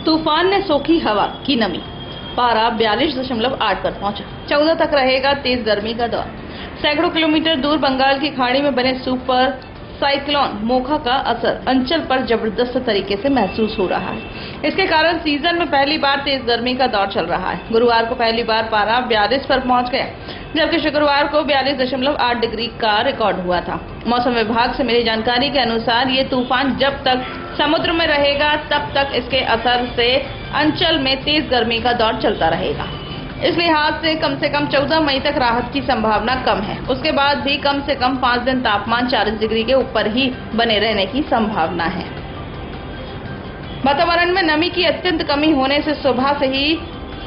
तूफान ने सोखी हवा की नमी, पारा 42.8 पर पहुंचा। 14 तक रहेगा तेज गर्मी का दौर। सैकड़ों किलोमीटर दूर बंगाल की खाड़ी में बने सुपर साइक्लोन मोखा का असर अंचल पर जबरदस्त तरीके से महसूस हो रहा है। इसके कारण सीजन में पहली बार तेज गर्मी का दौर चल रहा है। गुरुवार को पहली बार पारा 42 पर पहुंच गया, जबकि शुक्रवार को 42.8 डिग्री का रिकॉर्ड हुआ था। मौसम विभाग से मिली जानकारी के अनुसार ये तूफान जब तक समुद्र में रहेगा तब तक इसके असर से अंचल में तेज गर्मी का दौर चलता रहेगा। इस लिहाज से कम 14 मई तक राहत की संभावना कम है। उसके बाद भी कम से कम 5 दिन तापमान 40 डिग्री के ऊपर ही बने रहने की संभावना है। वातावरण में नमी की अत्यंत कमी होने से सुबह से ही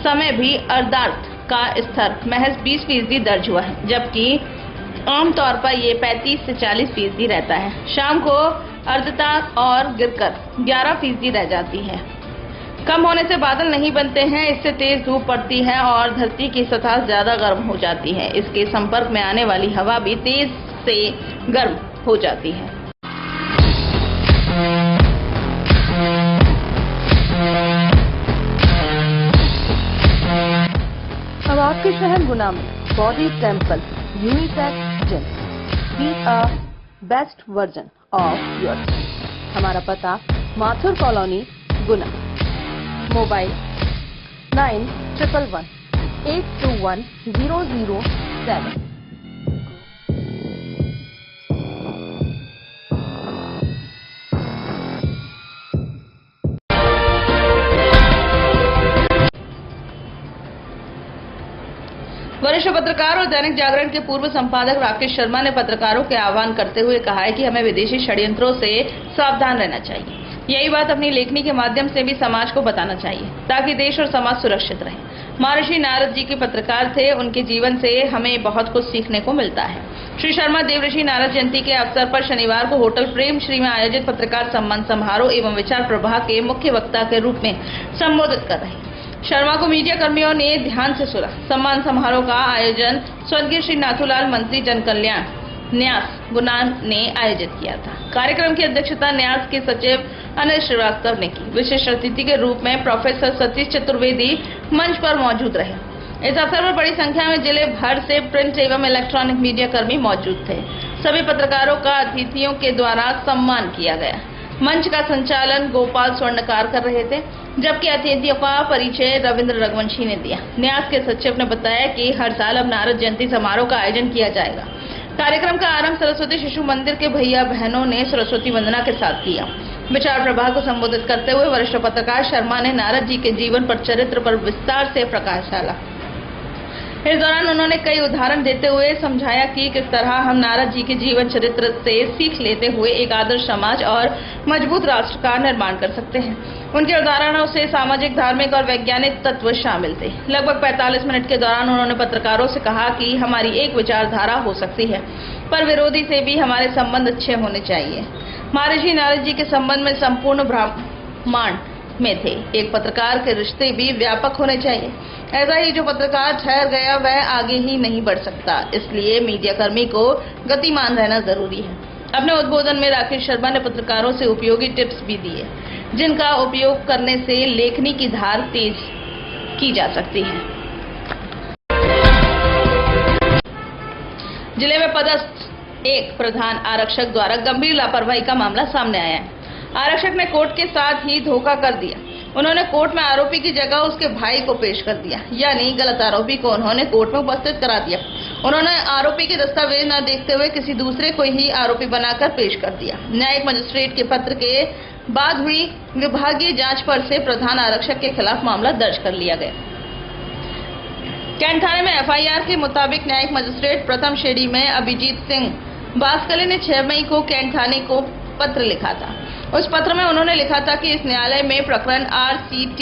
समय भी अर्धार्थ का स्तर महज 20% दर्ज हुआ है, जबकि आमतौर पर ये 35 से 40% रहता है। शाम को आर्द्रता और गिरकर 11% रह जाती है। कम होने से बादल नहीं बनते हैं, इससे तेज धूप पड़ती है और धरती की सतह ज्यादा गर्म हो जाती है। इसके संपर्क में आने वाली हवा भी तेज से गर्म हो जाती है। अब आपके शहर गुना में body temple unisex gym, be a best version of yourself. हमारा पता माथुर कॉलोनी गुना। मोबाइल 9111 821 007। वरिष्ठ पत्रकार और दैनिक जागरण के पूर्व संपादक राकेश शर्मा ने पत्रकारों के आह्वान करते हुए कहा है कि हमें विदेशी षड्यंत्रों से सावधान रहना चाहिए। यही बात अपनी लेखनी के माध्यम से भी समाज को बताना चाहिए, ताकि देश और समाज सुरक्षित रहे। महर्षि नारद जी के पत्रकार थे, उनके जीवन से हमें बहुत कुछ सीखने को मिलता है। श्री शर्मा देवऋषि नारद जयंती के अवसर पर शनिवार को होटल प्रेम श्री में आयोजित पत्रकार सम्मान समारोह एवं विचार प्रवाह के मुख्य वक्ता के रूप में संबोधित कर रहे। शर्मा को मीडिया कर्मियों ने ध्यान से सुना। सम्मान समारोह का आयोजन स्वर्गीय श्री नाथूलाल मंत्री जन कल्याण न्यास गुना ने आयोजित किया था। कार्यक्रम की अध्यक्षता न्यास के सचिव अनिल श्रीवास्तव ने की। विशिष्ट अतिथि के रूप में प्रोफेसर सतीश चतुर्वेदी मंच पर मौजूद रहे। इस अवसर पर बड़ी संख्या में जिले भर से प्रिंट एवं इलेक्ट्रॉनिक मीडिया कर्मी मौजूद थे। सभी पत्रकारों का अतिथियों के द्वारा सम्मान किया गया। मंच का संचालन गोपाल स्वर्णकार कर रहे थे, जबकि अतिथियों का परिचय रविंद्र रघुवंशी ने दिया। न्यास के सचिव ने बताया कि हर साल अब नारद जयंती समारोह का आयोजन किया जाएगा। कार्यक्रम का आरंभ सरस्वती शिशु मंदिर के भैया बहनों ने सरस्वती वंदना के साथ किया। विचार प्रवाह को संबोधित करते हुए वरिष्ठ पत्रकार शर्मा ने नारद जी के जीवन पर, चरित्र पर विस्तार से प्रकाश डाला। इस दौरान उन्होंने कई उदाहरण देते हुए समझाया कि किस तरह हम नारद जी के जीवन चरित्र से सीख लेते हुए एक आदर्श समाज और मजबूत राष्ट्र का निर्माण कर सकते हैं। उनके उदाहरणों से सामाजिक, धार्मिक और वैज्ञानिक तत्व शामिल थे। लगभग 45 मिनट के दौरान उन्होंने पत्रकारों से कहा कि हमारी एक विचारधारा हो सकती है, पर विरोधी से भी हमारे संबंध अच्छे होने चाहिए। महर्षि नारद जी के संबंध में संपूर्ण ब्रह्मांड में थे। एक पत्रकार के रिश्ते भी व्यापक होने चाहिए। ऐसा ही जो पत्रकार ठहर गया वह आगे ही नहीं बढ़ सकता, इसलिए मीडिया कर्मी को गतिमान रहना जरूरी है। अपने उद्बोधन में राकेश शर्मा ने पत्रकारों से उपयोगी टिप्स भी दिए, जिनका उपयोग करने से लेखनी की धार तेज की जा सकती है। जिले में पदस्थ एक प्रधान आरक्षक द्वारा गंभीर लापरवाही का मामला सामने आया है। आरक्षक ने कोर्ट के साथ ही धोखा कर दिया। उन्होंने कोर्ट में आरोपी की जगह उसके भाई को पेश कर दिया, यानी गलत आरोपी को उन्होंने कोर्ट में उपस्थित करा दिया। उन्होंने आरोपी के दस्तावेज न देखते हुए किसी दूसरे को ही आरोपी बनाकर पेश कर दिया। न्यायिक मजिस्ट्रेट के पत्र के बाद हुई विभागीय जांच पर से प्रधान आरक्षक के खिलाफ मामला दर्ज कर लिया गया। कैंट थाने में FIR के मुताबिक न्यायिक मजिस्ट्रेट प्रथम श्रेणी में अभिजीत सिंह बास्कले ने 6 मई को कैंट थाने को पत्र लिखा था। उस पत्र में उन्होंने लिखा था कि इस न्यायालय में प्रकरण RCT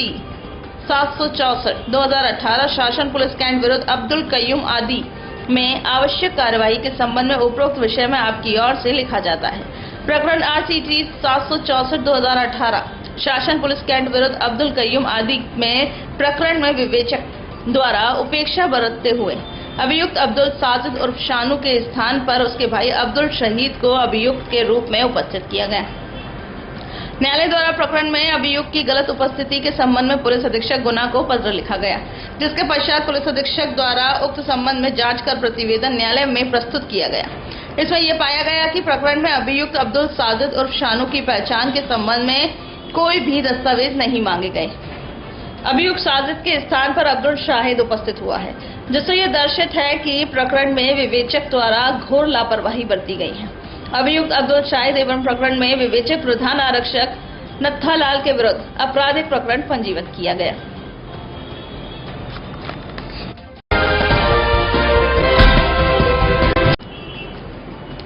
764/2018 शासन पुलिस कैंट विरुद्ध अब्दुल कयूम आदि में आवश्यक कार्यवाही के संबंध में उपरोक्त विषय में आपकी ओर से लिखा जाता है। प्रकरण RCT 764/2018 शासन पुलिस कैंट विरुद्ध अब्दुल कयूम आदि में प्रकरण में विवेचक द्वारा उपेक्षा बरतते हुए अभियुक्त अब्दुल साजिद उर्फ शानू के स्थान पर उसके भाई अब्दुल शहीद को अभियुक्त के रूप में उपस्थित किया गया। न्यायालय द्वारा प्रकरण में अभियुक्त की गलत उपस्थिति के संबंध में पुलिस अधीक्षक गुना को पत्र लिखा गया, जिसके पश्चात पुलिस अधीक्षक द्वारा उक्त संबंध में जांच कर प्रतिवेदन न्यायालय में प्रस्तुत किया गया। इसमें यह पाया गया कि प्रकरण में अभियुक्त अब्दुल साजिद उर्फ शानू की पहचान के संबंध में कोई भी दस्तावेज नहीं मांगे गए। अभियुक्त साजिद के स्थान पर अब्दुल शाहिद उपस्थित हुआ है, जिससे यह दर्शित है कि प्रकरण में विवेचक द्वारा घोर लापरवाही बरती गई है। अभियुक्त अब्दुल शाहिद एवं प्रकरण में विवेचक प्रधान आरक्षक नत्थालाल के विरुद्ध आपराधिक प्रकरण पंजीबद्ध किया गया।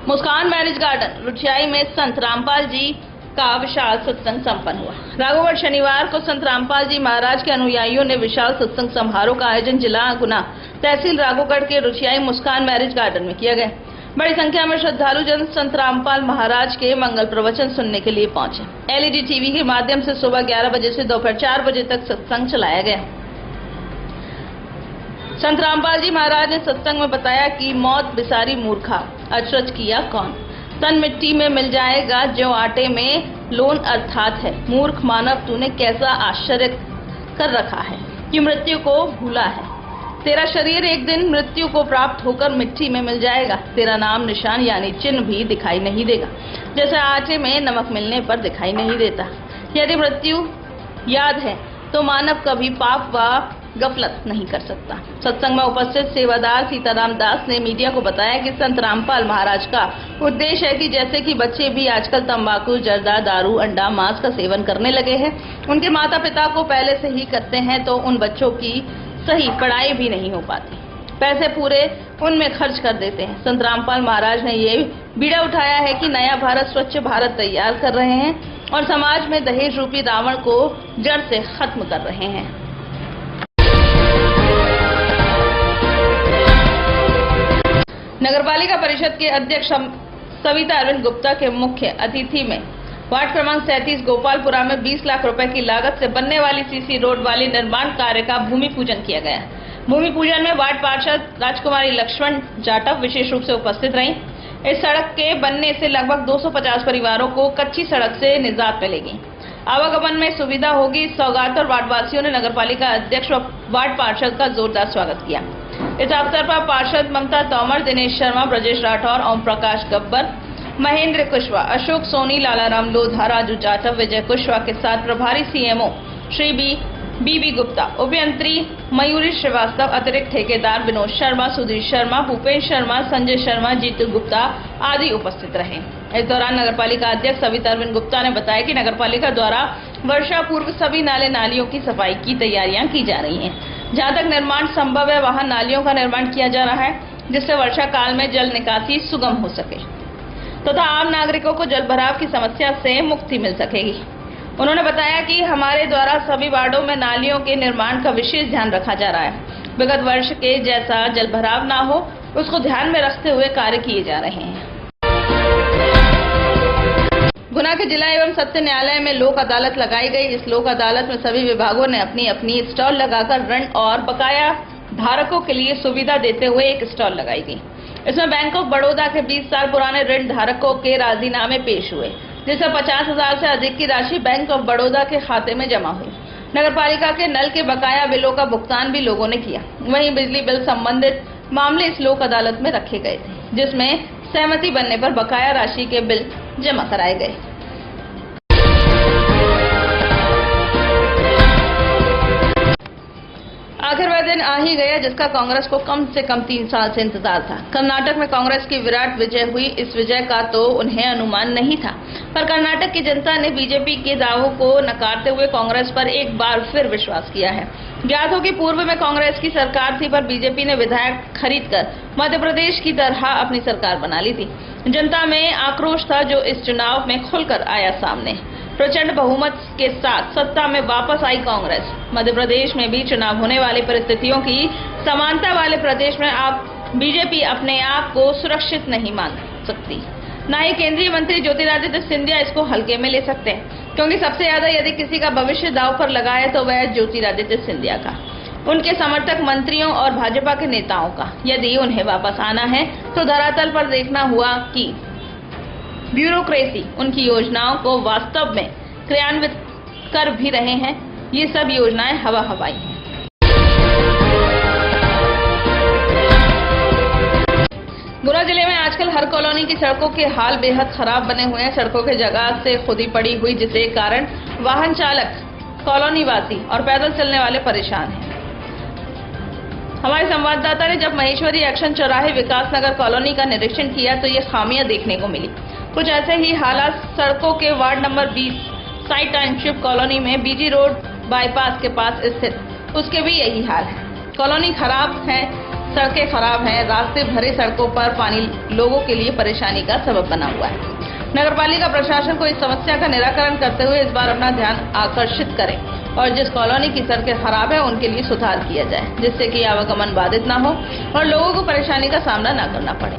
मुस्कान मैरिज गार्डन रुचियाई में संत रामपाल जी का विशाल सत्संग संपन्न हुआ। राघोगढ़ शनिवार को संत रामपाल जी महाराज के अनुयायियों ने विशाल सत्संग समारोह का आयोजन जिला गुना तहसील राघोगढ़ के रुचियाई मुस्कान मैरिज गार्डन में किया गया। बड़ी संख्या में श्रद्धालु जन संत रामपाल महाराज के मंगल प्रवचन सुनने के लिए पहुंचे। एलईडी टीवी के माध्यम से सुबह 11 बजे से दोपहर 4 बजे तक सत्संग चलाया गया। संत रामपाल जी महाराज ने सत्संग में बताया कि मौत बिसारी मूर्खा, अचरज किया कौन, तन मिट्टी में मिल जाएगा जो आटे में लोन, अर्थात है मूर्ख मानव, तूने कैसा आश्चर्य कर रखा है कि मृत्यु को भूला है। तेरा शरीर एक दिन मृत्यु को प्राप्त होकर मिट्टी में मिल जाएगा। तेरा नाम निशान यानी चिन्ह भी दिखाई नहीं देगा, जैसे आटे में नमक मिलने पर दिखाई नहीं देता। यदि मृत्यु याद है तो मानव कभी पाप व गफलत नहीं कर सकता। सत्संग में उपस्थित सेवादार सीताराम दास ने मीडिया को बताया कि संत रामपाल महाराज का उद्देश्य है कि जैसे कि बच्चे भी आजकल तंबाकू, जर्दा, दारू, अंडा, मांस का सेवन करने लगे हैं, उनके माता पिता को पहले से ही करते हैं तो उन बच्चों की सही पढ़ाई भी नहीं हो पाती, पैसे पूरे उनमें खर्च कर देते हैं। संत रामपाल महाराज ने ये बीड़ा उठाया है कि नया भारत, स्वच्छ भारत तैयार कर रहे हैं और समाज में दहेज रूपी रावण को जड़ से खत्म कर रहे हैं। नगरपालिका परिषद के अध्यक्ष सविता अरविंद गुप्ता के मुख्य अतिथि में वार्ड क्रमांक 37 गोपालपुरा में 20 लाख रुपए की लागत से बनने वाली सीसी रोड वाली निर्माण कार्य का भूमि पूजन किया गया। भूमि पूजन में वार्ड पार्षद राजकुमारी लक्ष्मण जाटव विशेष रूप से उपस्थित रहीं। इस सड़क के बनने से लगभग 250 परिवारों को कच्ची सड़क से निजात मिलेगी, आवागमन में सुविधा होगी। इस सौगात पर वार्डवासियों ने नगरपालिका अध्यक्ष व वार्ड पार्षद का जोरदार स्वागत किया। इस अवसर पर पार्षद ममता तोमर, दिनेश शर्मा, ब्रजेश राठौर, ओम प्रकाश गब्बर, महेंद्र कुशवाहा, अशोक सोनी, लालाराम लोधा, राजू जाटव, विजय कुशवाहा के साथ प्रभारी सीएमओ श्री बीबी गुप्ता, अभियंत्री मयूरी श्रीवास्तव, अतिरिक्त ठेकेदार विनोद शर्मा, सुधीर शर्मा, भूपेश शर्मा, संजय शर्मा, जीतू गुप्ता आदि उपस्थित रहे। इस दौरान नगरपालिका अध्यक्ष सविता अरविंद गुप्ता ने बताया कि नगरपालिका द्वारा वर्षा पूर्व सभी नाले नालियों की सफाई की तैयारियां की जा रही हैं। जहां तक निर्माण संभव है वहां नालियों का निर्माण किया जा रहा है, जिससे वर्षा काल में जल निकासी सुगम हो सके तथा आम नागरिकों को जल भराव की समस्या से मुक्ति मिल सकेगी। उन्होंने बताया कि हमारे द्वारा सभी वार्डों में नालियों के निर्माण का विशेष ध्यान रखा जा रहा है। विगत वर्ष के जैसा जल भराव न हो, उसको ध्यान में रखते हुए कार्य किए जा रहे हैं। गुना के जिला एवं सत्र न्यायालय में लोक अदालत लगाई गई। इस लोक अदालत में सभी विभागों ने अपनी अपनी स्टॉल लगाकर ऋण और बकाया धारकों के लिए सुविधा देते हुए एक स्टॉल लगाई गई। इसमें बैंक ऑफ बड़ौदा के 20 साल पुराने ऋण धारकों के राजीनामे पेश हुए, जिससे 50,000 से अधिक की राशि बैंक ऑफ बड़ौदा के खाते में जमा हुई। नगरपालिका के नल के बकाया बिलों का भुगतान भी लोगों ने किया। वहीं बिजली बिल संबंधित मामले इस लोक अदालत में रखे गए थे, जिसमें सहमति बनने पर बकाया राशि के बिल जमा कराए गए। आखिर वह दिन आ ही गया जिसका कांग्रेस को कम से कम 3 साल से इंतजार था। कर्नाटक में कांग्रेस की विराट विजय हुई। इस विजय का तो उन्हें अनुमान नहीं था, पर कर्नाटक की जनता ने बीजेपी के दावों को नकारते हुए कांग्रेस पर एक बार फिर विश्वास किया है। ज्ञात हो कि पूर्व में कांग्रेस की सरकार थी, पर बीजेपी ने विधायक खरीदकर मध्य प्रदेश की तरह अपनी सरकार बना ली थी। जनता में आक्रोश था जो इस चुनाव में खुलकर आया सामने। प्रचंड बहुमत के साथ सत्ता में वापस आई कांग्रेस। मध्य प्रदेश में भी चुनाव होने वाली परिस्थितियों की समानता वाले प्रदेश में अब बीजेपी अपने आप को सुरक्षित नहीं मान सकती। न ही केंद्रीय मंत्री ज्योतिरादित्य सिंधिया इसको हल्के में ले सकते हैं, क्योंकि सबसे ज्यादा यदि किसी का भविष्य दांव पर लगा है तो वह ज्योतिरादित्य सिंधिया का, उनके समर्थक मंत्रियों और भाजपा के नेताओं का। यदि उन्हें वापस आना है तो धरातल पर देखना हुआ कि ब्यूरोक्रेसी उनकी योजनाओं को वास्तव में क्रियान्वित कर भी रहे हैं। ये सब योजनाएं हवा हवाई हैं। गुना जिले में आजकल हर कॉलोनी की सड़कों के हाल बेहद खराब बने हुए हैं। सड़कों के जगह से खुदी पड़ी हुई, जिसके कारण वाहन चालक, कॉलोनी वासी और पैदल चलने वाले परेशान हैं। हमारे संवाददाता ने जब महेश्वरी एक्शन चौराहे विकास नगर कॉलोनी का निरीक्षण किया तो ये खामियां देखने को मिली। कुछ ऐसे ही हालात सड़कों के ward number 20 site township colony में बीजी रोड बाईपास के पास स्थित, उसके भी यही हाल है। कॉलोनी खराब है, सड़कें खराब हैं, रास्ते भरे, सड़कों पर पानी लोगों के लिए परेशानी का सबब बना हुआ है। नगरपालिका प्रशासन को इस समस्या का निराकरण करते हुए इस बार अपना ध्यान आकर्षित करें और जिस कॉलोनी की सड़कें खराब है उनके लिए सुधार किया जाए, जिससे कि आवागमन बाधित न हो और लोगों को परेशानी का सामना न करना पड़े।